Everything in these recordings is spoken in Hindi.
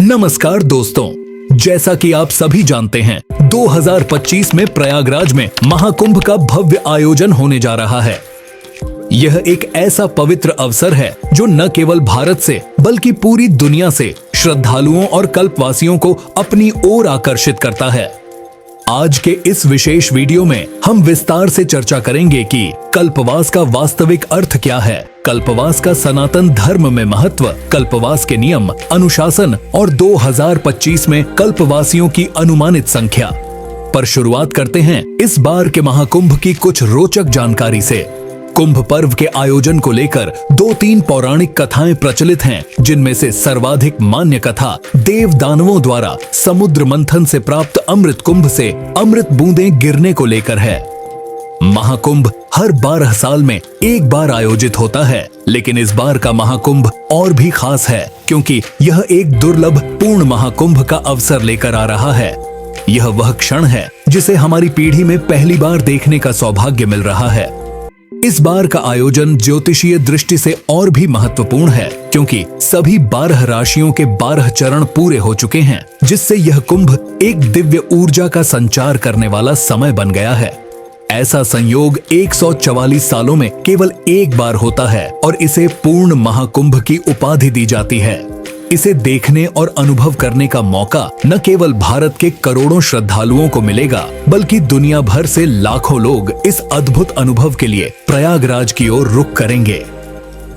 नमस्कार दोस्तों, जैसा कि आप सभी जानते हैं 2025 में प्रयागराज में महाकुंभ का भव्य आयोजन होने जा रहा है। यह एक ऐसा पवित्र अवसर है जो न केवल भारत से बल्कि पूरी दुनिया से श्रद्धालुओं और कल्पवासियों को अपनी ओर आकर्षित करता है। आज के इस विशेष वीडियो में हम विस्तार से चर्चा करेंगे कि कल्पवास का वास्तविक अर्थ क्या है, कल्पवास का सनातन धर्म में महत्व, कल्पवास के नियम, अनुशासन और 2025 में कल्पवासियों की अनुमानित संख्या। पर शुरुआत करते हैं इस बार के महाकुंभ की कुछ रोचक जानकारी से। कुंभ पर्व के आयोजन को लेकर 2-3 पौराणिक कथाएं प्रचलित हैं, जिनमें से सर्वाधिक मान्य कथा देव दानवों द्वारा समुद्र मंथन से प्राप्त अमृत कुंभ से अमृत बूंदें गिरने को लेकर है। महाकुंभ हर 12 साल में एक बार आयोजित होता है, लेकिन इस बार का महाकुंभ और भी खास है क्योंकि यह एक दुर्लभ पूर्ण महाकुंभ का अवसर लेकर आ रहा है। यह वह क्षण है जिसे हमारी पीढ़ी में पहली बार देखने का सौभाग्य मिल रहा है। इस बार का आयोजन ज्योतिषीय दृष्टि से और भी महत्वपूर्ण है क्योंकि सभी 12 राशियों के 12 चरण पूरे हो चुके हैं, जिससे यह कुंभ एक दिव्य ऊर्जा का संचार करने वाला समय बन गया है। ऐसा संयोग 144 सालों में केवल एक बार होता है और इसे पूर्ण महाकुंभ की उपाधि दी जाती है। इसे देखने और अनुभव करने का मौका न केवल भारत के करोड़ों श्रद्धालुओं को मिलेगा, बल्कि दुनिया भर से लाखों लोग इस अद्भुत अनुभव के लिए प्रयागराज की ओर रुख करेंगे।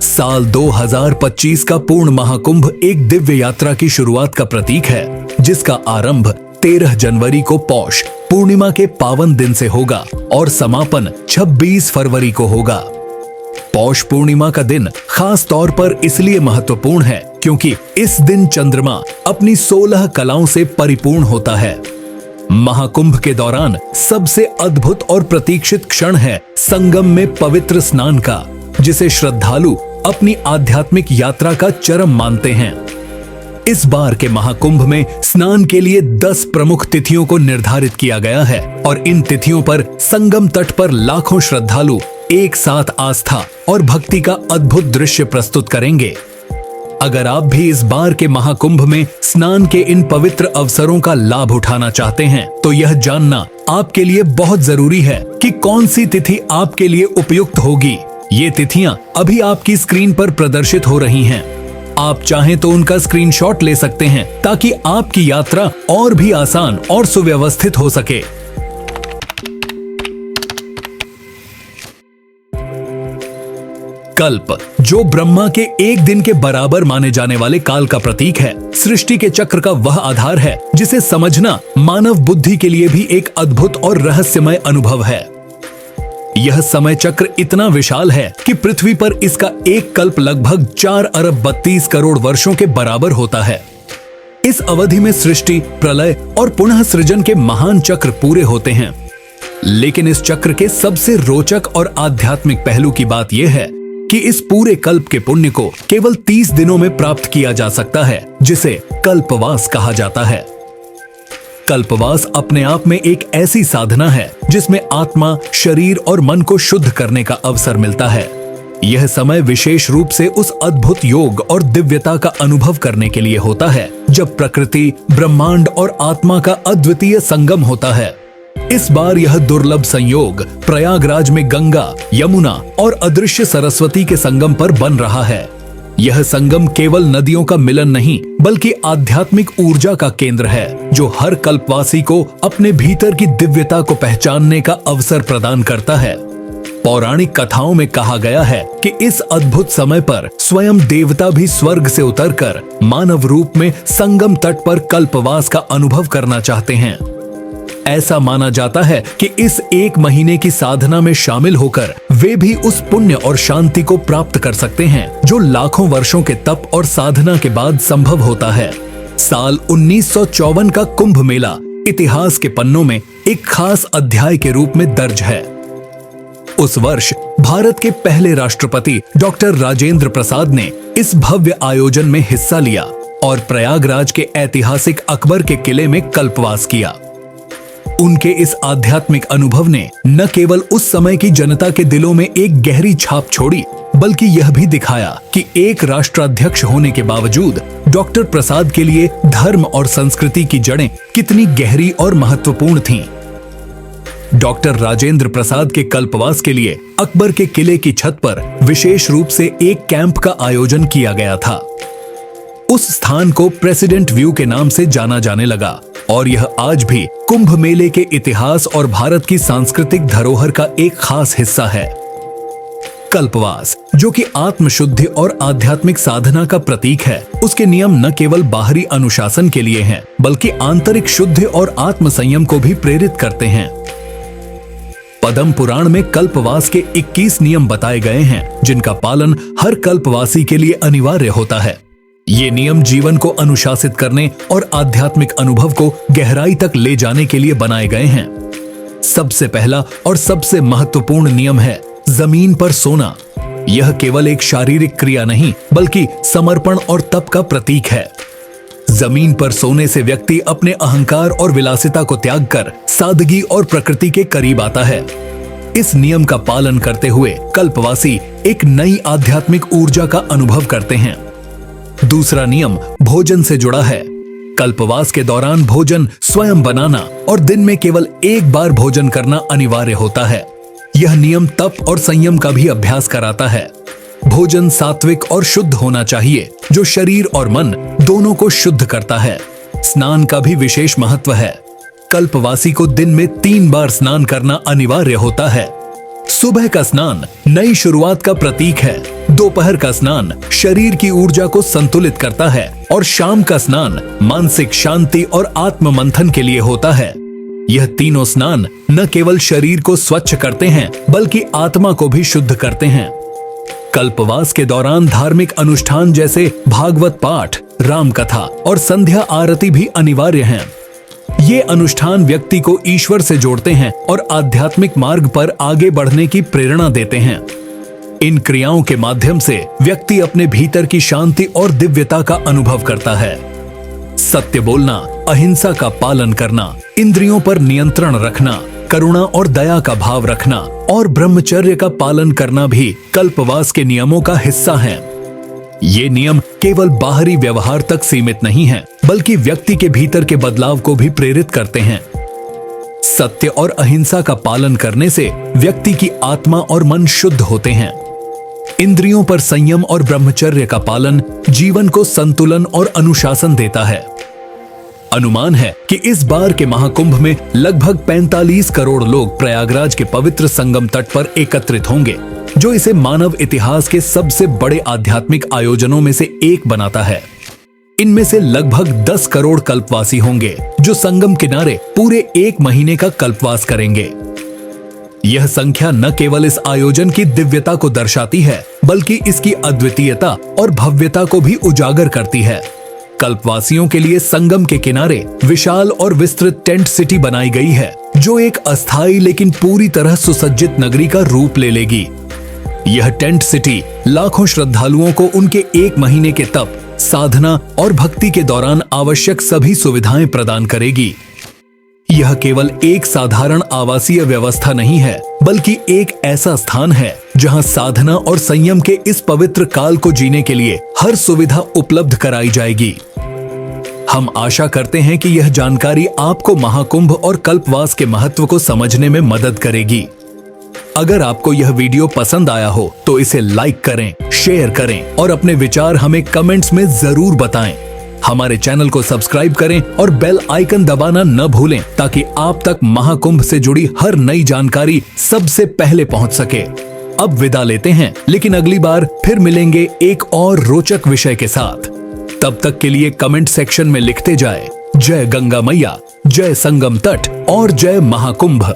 साल 2025 का पूर्ण महाकुंभ एक दिव्य यात्रा की शुरुआत का प्रतीक है, जिसका आरंभ 13 जनवरी को पौष पूर्णिमा के पावन दिन से होगा और समापन 26 फरवरी को होगा। पौष पूर्णिमा का दिन खास तौर पर इसलिए महत्वपूर्ण है क्योंकि इस दिन चंद्रमा अपनी 16 कलाओं से परिपूर्ण होता है। महाकुंभ के दौरान सबसे अद्भुत और प्रतीक्षित क्षण है संगम में पवित्र स्नान का, जिसे श्रद्धालु अपनी आध्यात्मिक यात्रा का चरम मानते हैं। इस बार के महाकुंभ में स्नान के लिए 10 प्रमुख तिथियों को निर्धारित किया गया है और इन तिथियों पर संगम तट पर लाखों श्रद्धालु एक साथ आस्था और भक्ति का अद्भुत दृश्य प्रस्तुत करेंगे। अगर आप भी इस बार के महाकुंभ में स्नान के इन पवित्र अवसरों का लाभ उठाना चाहते हैं, तो यह जानना आपके लिए बहुत जरूरी है कि कौन सी तिथि आपके लिए उपयुक्त होगी। ये तिथियां अभी आपकी स्क्रीन पर प्रदर्शित हो रही हैं। आप चाहें तो उनका स्क्रीनशॉट ले सकते हैं ताकि आपकी यात्रा और भी आसान और सुव्यवस्थित हो सके। कल्प, जो ब्रह्मा के एक दिन के बराबर माने जाने वाले काल का प्रतीक है, सृष्टि के चक्र का वह आधार है जिसे समझना मानव बुद्धि के लिए भी एक अद्भुत और रहस्यमय अनुभव है। यह समय चक्र इतना विशाल है कि पृथ्वी पर इसका एक कल्प लगभग 4 अरब 32 करोड़ वर्षों के बराबर होता है। इस अवधि में सृष्टि, प्रलय और पुनः सृजन के महान चक्र पूरे होते हैं। लेकिन इस चक्र के सबसे रोचक और आध्यात्मिक पहलू की बात यह है कि इस पूरे कल्प के पुण्य को केवल 30 दिनों में प्राप्त किया जा सकता है, जिसे कल्पवास कहा जाता है। कल्पवास अपने आप में एक ऐसी साधना है जिसमें आत्मा, शरीर और मन को शुद्ध करने का अवसर मिलता है। यह समय विशेष रूप से उस अद्भुत योग और दिव्यता का अनुभव करने के लिए होता है जब प्रकृति, ब्रह्मांड और आत्मा का अद्वितीय संगम होता है। इस बार यह दुर्लभ संयोग प्रयागराज में गंगा, यमुना और अदृश्य सरस्वती के संगम पर बन रहा है। यह संगम केवल नदियों का मिलन नहीं, बल्कि आध्यात्मिक ऊर्जा का केंद्र है, जो हर कल्पवासी को अपने भीतर की दिव्यता को पहचानने का अवसर प्रदान करता है। पौराणिक कथाओं में कहा गया है कि इस अद्भुत समय पर स्वयं देवता भी स्वर्ग से उतरकर मानव रूप में संगम तट पर कल्पवास का अनुभव करना चाहते हैं। ऐसा माना जाता है कि इस 1 महीने की साधना में शामिल होकर वे भी उस पुण्य और शांति को प्राप्त कर सकते हैं जो लाखों वर्षों के तप और साधना के बाद संभव होता है। साल 1954 का कुंभ मेला इतिहास के पन्नों में एक खास अध्याय के रूप में दर्ज है। उस वर्ष भारत के पहले राष्ट्रपति डॉक्टर राजेंद्र प्रसाद ने इस भव्य आयोजन में हिस्सा लिया और प्रयागराज के ऐतिहासिक अकबर के किले में कल्पवास किया। उनके इस आध्यात्मिक अनुभव ने न केवल उस समय की जनता के दिलों में एक गहरी छाप छोड़ी, बल्कि यह भी दिखाया कि एक राष्ट्राध्यक्ष होने के बावजूद डॉक्टर प्रसाद के लिए धर्म और संस्कृति की जड़ें कितनी गहरी और महत्वपूर्ण थीं। डॉक्टर राजेंद्र प्रसाद के कल्पवास के लिए अकबर के किले की छत पर विशेष रूप से एक कैंप का आयोजन किया गया था। उस स्थान को प्रेसिडेंट व्यू के नाम से जाना जाने लगा और यह आज भी कुंभ मेले के इतिहास और भारत की सांस्कृतिक धरोहर का एक खास हिस्सा है। कल्पवास, जो कि आत्मशुद्धि और आध्यात्मिक साधना का प्रतीक है, उसके नियम न केवल बाहरी अनुशासन के लिए हैं, बल्कि आंतरिक शुद्धि और आत्मसंयम को भी प्रेरित करते हैं। पद्म पुराण में कल्पवास के 21 नियम बताए गए हैं, जिनका पालन हर कल्पवासी के लिए अनिवार्य होता है। ये नियम जीवन को अनुशासित करने और आध्यात्मिक अनुभव को गहराई तक ले जाने के लिए बनाए गए हैं। सबसे पहला और सबसे महत्वपूर्ण नियम है जमीन पर सोना। यह केवल एक शारीरिक क्रिया नहीं, बल्कि समर्पण और तप का प्रतीक है। जमीन पर सोने से व्यक्ति अपने अहंकार और विलासिता को त्याग कर सादगी और प्रकृति के करीब आता है। इस नियम का पालन करते हुए कल्पवासी एक नई आध्यात्मिक ऊर्जा का अनुभव करते हैं। दूसरा नियम भोजन से जुड़ा है। कल्पवास के दौरान भोजन स्वयं बनाना और दिन में केवल एक बार भोजन करना अनिवार्य होता है। यह नियम तप और संयम का भी अभ्यास कराता है। भोजन सात्विक और शुद्ध होना चाहिए, जो शरीर और मन दोनों को शुद्ध करता है। स्नान का भी विशेष महत्व है। कल्पवासी को दिन में 3 बार स्नान करना अनिवार्य होता है। सुबह का स्नान नई शुरुआत का प्रतीक है, दोपहर का स्नान शरीर की ऊर्जा को संतुलित करता है और शाम का स्नान मानसिक शांति और आत्म मंथन के लिए होता है। यह तीनों स्नान न केवल शरीर को स्वच्छ करते हैं, बल्कि आत्मा को भी शुद्ध करते हैं। कल्पवास के दौरान धार्मिक अनुष्ठान जैसे भागवत पाठ, राम कथा और संध्या आरती भी अनिवार्य हैं। ये अनुष्ठान व्यक्ति को ईश्वर से जोड़ते हैं और आध्यात्मिक मार्ग पर आगे बढ़ने की प्रेरणा देते हैं। इन क्रियाओं के माध्यम से व्यक्ति अपने भीतर की शांति और दिव्यता का अनुभव करता है। सत्य बोलना, अहिंसा का पालन करना, इंद्रियों पर नियंत्रण रखना, करुणा और दया का भाव रखना और ब्रह्मचर्य का पालन करना भी कल्पवास के नियमों का हिस्सा हैं। ये नियम केवल बाहरी व्यवहार तक सीमित नहीं है, बल्कि व्यक्ति के भीतर के बदलाव को भी प्रेरित करते हैं। सत्य और अहिंसा का पालन करने से व्यक्ति की आत्मा और मन शुद्ध होते हैं। इंद्रियों पर संयम और ब्रह्मचर्य का पालन जीवन को संतुलन और अनुशासन देता है। अनुमान है कि इस बार के महाकुंभ में लगभग 45 करोड़ लोग प्रयागराज के पवित्र संगम तट पर एकत्रित होंगे, जो इसे मानव इतिहास के सबसे बड़े आध्यात्मिक आयोजनों में से एक बनाता है। इनमें से लगभग 10 करोड़ कल्पवासी होंगे, जो संगम किनारे पूरे 1 महीने का कल्पवास करेंगे। यह संख्या न केवल इस आयोजन की दिव्यता को दर्शाती है, बल्कि इसकी अद्वितीयता और भव्यता को भी उजागर करती है। कल्पवासियों के लिए संगम के किनारे विशाल और विस्तृत टेंट सिटी बनाई गई है, जो एक अस्थायी लेकिन पूरी तरह सुसज्जित नगरी का रूप ले लेगी। यह टेंट सिटी लाखों श्रद्धालुओं को उनके 1 महीने के तप, साधना और भक्ति के दौरान आवश्यक सभी सुविधाएं प्रदान करेगी। यह केवल एक साधारण आवासीय व्यवस्था नहीं है, बल्कि एक ऐसा स्थान है जहां साधना और संयम के इस पवित्र काल को जीने के लिए हर सुविधा उपलब्ध कराई जाएगी। हम आशा करते हैं कि यह जानकारी आपको महाकुंभ और कल्पवास के महत्व को समझने में मदद करेगी। अगर आपको यह वीडियो पसंद आया हो तो इसे लाइक करें, शेयर करें और अपने विचार हमें कमेंट्स में जरूर बताएं। हमारे चैनल को सब्सक्राइब करें और बेल आइकन दबाना न भूलें, ताकि आप तक महाकुंभ से जुड़ी हर नई जानकारी सबसे पहले पहुंच सके। अब विदा लेते हैं, लेकिन अगली बार फिर मिलेंगे एक और रोचक विषय के साथ। तब तक के लिए कमेंट सेक्शन में लिखते जाएं, जय गंगा मैया, जय संगम तट और जय महाकुंभ।